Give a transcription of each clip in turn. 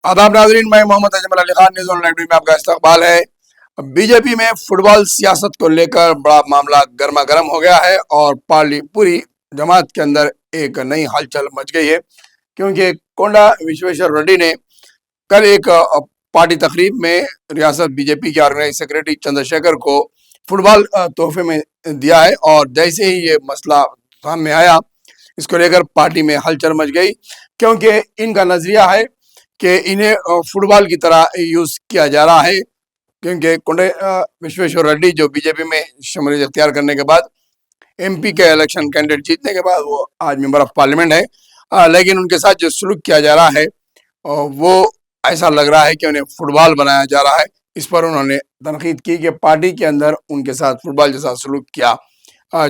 आदाब नाजरीन, मैं मोहम्मद अजमल अली खान, न्यूज़ ऑनलाइन में आपका इस्तकबाल है। बीजेपी में फुटबॉल सियासत को लेकर बड़ा मामला गर्मा गर्म हो गया है और पूरी जमात के अंदर एक नई हलचल मच गई है, क्योंकि कोंडा विश्वेश्वर रेड्डी ने कल एक पार्टी तकरीब में रियासत बीजेपी के ऑर्गेनाइज सेक्रेटरी चंद्रशेखर को फुटबॉल तोहफे में दिया है। और जैसे ही ये मसला सामने आया, इसको लेकर पार्टी में हलचल मच गई, क्योंकि इनका नजरिया है कि इन्हें फुटबॉल की तरह यूज किया जा रहा है। क्योंकि कोंडे विश्वेश्वर रेड्डी जो बीजेपी में शमूलियत इख्तियार करने के बाद, एमपी के इलेक्शन कैंडिडेट जीतने के बाद, वो आज मेंबर ऑफ पार्लियामेंट है, लेकिन उनके साथ जो सलूक किया जा रहा है वो ऐसा लग रहा है कि उन्हें फुटबॉल बनाया जा रहा है। इस पर उन्होंने तनकीद की कि पार्टी के अंदर उनके साथ फुटबॉल जैसा सलूक किया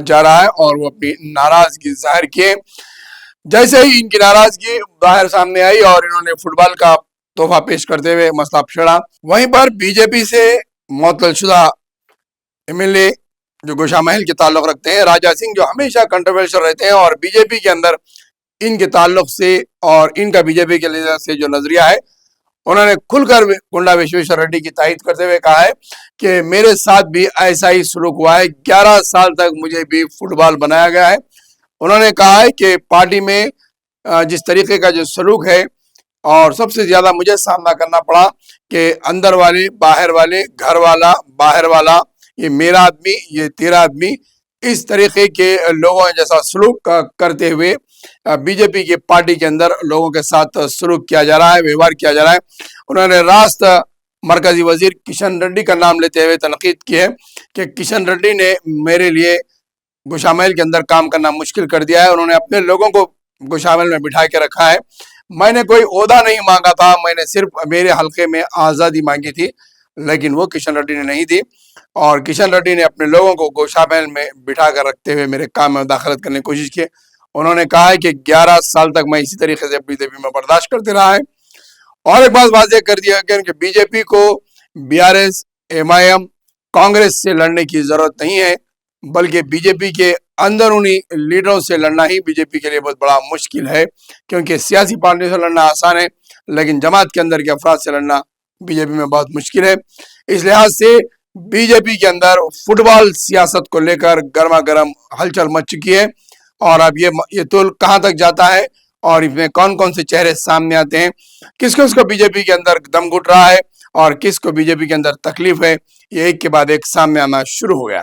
जा रहा है, और वो अपनी नाराजगी जाहिर किए। जैसे ही इनकी नाराजगी बाहर सामने आई और इन्होंने फुटबॉल का तोहफा पेश करते हुए मसला छिड़ा, वहीं पर बीजेपी से मुअत्तल-शुदा एमएलए जो गोशा महल के ताल्लुक रखते हैं, राजा सिंह, जो हमेशा कंट्रोवर्शियल रहते हैं, और बीजेपी के अंदर इनके ताल्लुक से और इनका बीजेपी के लीडर से जो नजरिया है, उन्होंने खुलकर कोंडा विश्वेश्वर रेड्डी की तारीफ करते हुए कहा है कि मेरे साथ भी ऐसा ही सलूक हुआ है, 11 साल तक मुझे भी फुटबॉल बनाया गया है। उन्होंने कहा है कि पार्टी में जिस तरीके का जो सलूक है, और सबसे ज्यादा मुझे सामना करना पड़ा कि अंदर वाले, बाहर वाले, घर वाला, बाहर वाला, ये मेरा आदमी, ये तेरा आदमी, इस तरीके के लोगों जैसा सलूक करते हुए बीजेपी के पार्टी के अंदर लोगों के साथ सलूक किया जा रहा है, व्यवहार किया जा रहा है। उन्होंने रास्त मरकजी वजीर किशन रेड्डी का नाम लेते हुए तनकीद की है कि किशन रेड्डी ने मेरे लिए गोशामहल के अंदर काम करना मुश्किल कर दिया है। उन्होंने अपने लोगों को गोशामहल में बिठा के रखा है। मैंने कोई ओहदा नहीं मांगा था, मैंने सिर्फ मेरे हल्के में आज़ादी मांगी थी, लेकिन वो किशन रेड्डी ने नहीं दी। और किशन रेड्डी ने अपने लोगों को गोशामहल में बिठा कर रखते हुए मेरे काम में मुदाखलत करने की कोशिश की। उन्होंने कहा है कि 11 साल तक मैं इसी तरीके से बीजेपी में बर्दाश्त करते रहा है। और एक बात वाज़ेह कर दिया कि बीजेपी को बीआरएस, एमआईएम, कांग्रेस से लड़ने की जरूरत नहीं है, बल्कि बीजेपी के अंदरूनी लीडरों से लड़ना ही बीजेपी के लिए बहुत बड़ा मुश्किल है। क्योंकि सियासी पार्टियों से लड़ना आसान है, लेकिन जमात के अंदर के अफराद से लड़ना बीजेपी में बहुत मुश्किल है। इस लिहाज से बीजेपी के अंदर फुटबॉल सियासत को लेकर गर्मा गर्म हलचल मच चुकी है। और अब ये तोल कहाँ तक जाता है और इसमें कौन कौन से चेहरे सामने आते हैं, किस किसको बीजेपी के अंदर दम घुट रहा है और किसको बीजेपी के अंदर तकलीफ है, ये एक के बाद एक सामने आना शुरू हो गया है।